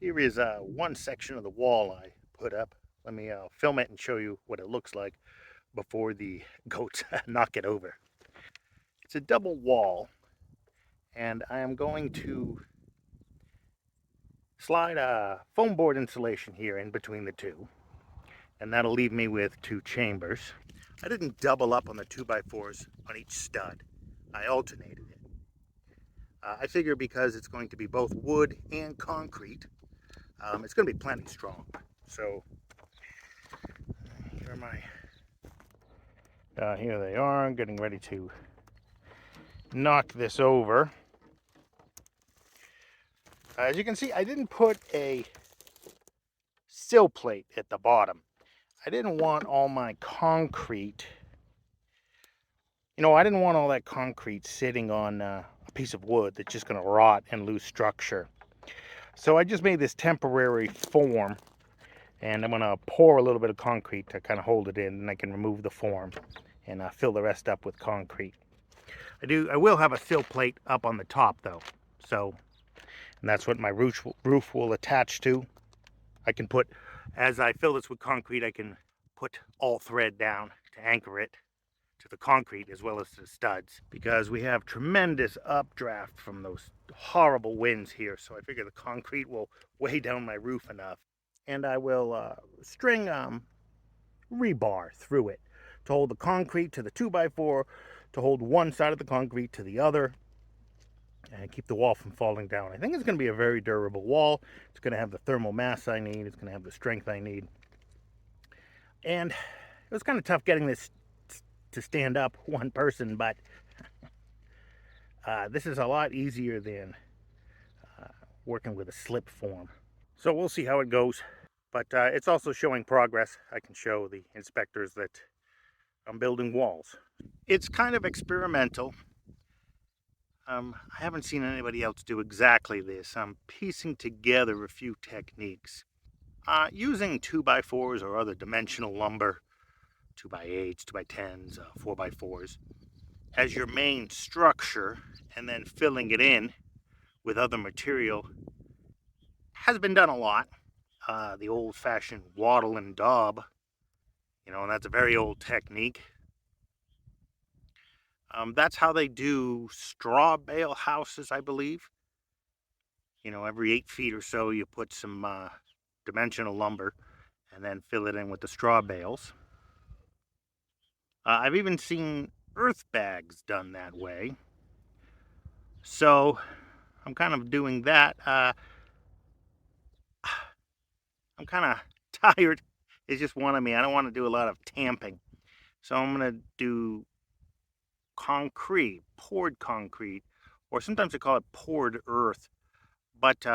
Here is one section of the wall I put up. Let me film it and show you what it looks like before the goats knock it over. It's a double wall, and I am going to slide a foam board insulation here in between the two, and that'll leave me with two chambers. I didn't double up on the 2x4s on each stud. I alternated it. I figure because it's going to be both wood and concrete, it's going to be plenty strong. So here are my here they are, getting ready to knock this over. As you can see, I didn't put a sill plate at the bottom. I didn't want all my concrete, I didn't want all that concrete sitting on a piece of wood that's just going to rot and lose structure. So I just made this temporary form, and I'm going to pour a little bit of concrete to kind of hold it in, and I can remove the form and fill the rest up with concrete. I will have a sill plate up on the top though, and that's what my roof will attach to. I can put, as I fill this with concrete, I can put all thread down to anchor it to the concrete as well as to the studs, because we have tremendous updraft from those horrible winds here. So I figure the concrete will weigh down my roof enough, and I will string rebar through it to hold the concrete to the 2x4, to hold one side of the concrete to the other, and keep the wall from falling down. I think it's going to be a very durable wall. It's going to have the thermal mass I need. It's going to have the strength I need. And it was kind of tough getting this to stand up one person, but this is a lot easier than working with a slip form. So we'll see how it goes. But it's also showing progress. I can show the inspectors that I'm building walls. It's kind of experimental. I haven't seen anybody else do exactly this. I'm piecing together a few techniques. Using 2x4s or other dimensional lumber, 2x8s, 2x10s, 4x4s, as your main structure, and then filling it in with other material has been done a lot. The old-fashioned wattle and daub, and that's a very old technique. That's how they do straw bale houses, I believe. Every 8 feet or so, you put some dimensional lumber and then fill it in with the straw bales. I've even seen earth bags done that way. So I'm kind of doing that. I'm kind of tired. It's just one of me. I don't want to do a lot of tamping. So I'm going to do concrete, poured concrete, or sometimes they call it poured earth. But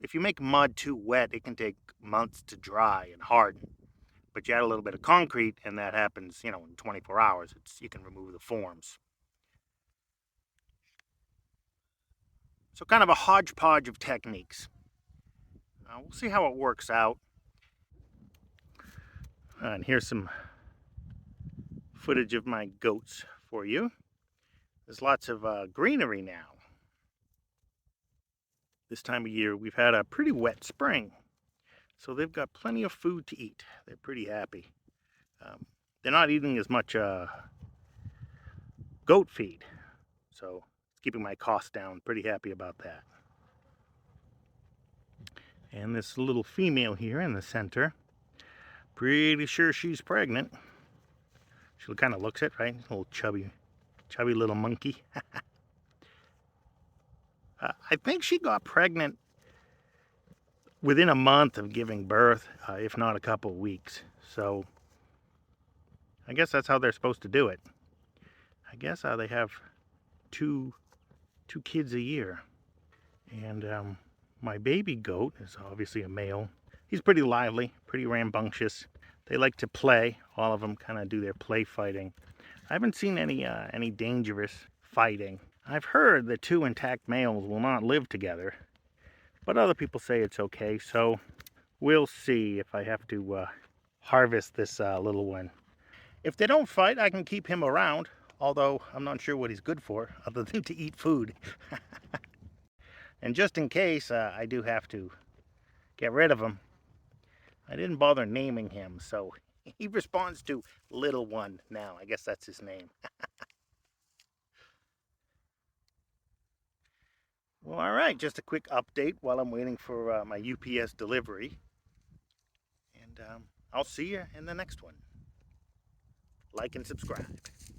if you make mud too wet, it can take months to dry and harden. But you add a little bit of concrete, and that happens, in 24 hours. You can remove the forms. So kind of a hodgepodge of techniques. We'll see how it works out. And here's some footage of my goats for you. There's lots of greenery now. This time of year, we've had a pretty wet spring. So they've got plenty of food to eat. They're pretty happy. They're not eating as much goat feed. So it's keeping my costs down. Pretty happy about that. And this little female here in the center, pretty sure she's pregnant. She kind of looks it, right? A little chubby little monkey. I think she got pregnant within a month of giving birth, if not a couple of weeks. So I guess that's how they're supposed to do it. I guess they have two kids a year. And my baby goat is obviously a male. He's pretty lively, pretty rambunctious. They like to play. All of them kind of do their play fighting. I haven't seen any dangerous fighting. I've heard that 2 intact males will not live together, but other people say it's okay. So we'll see if I have to harvest this little one. If they don't fight, I can keep him around, although I'm not sure what he's good for other than to eat food. And just in case I do have to get rid of him. I didn't bother naming him, so he responds to Little One now. I guess that's his name. Well, all right, just a quick update while I'm waiting for my UPS delivery. And I'll see you in the next one. Like and subscribe.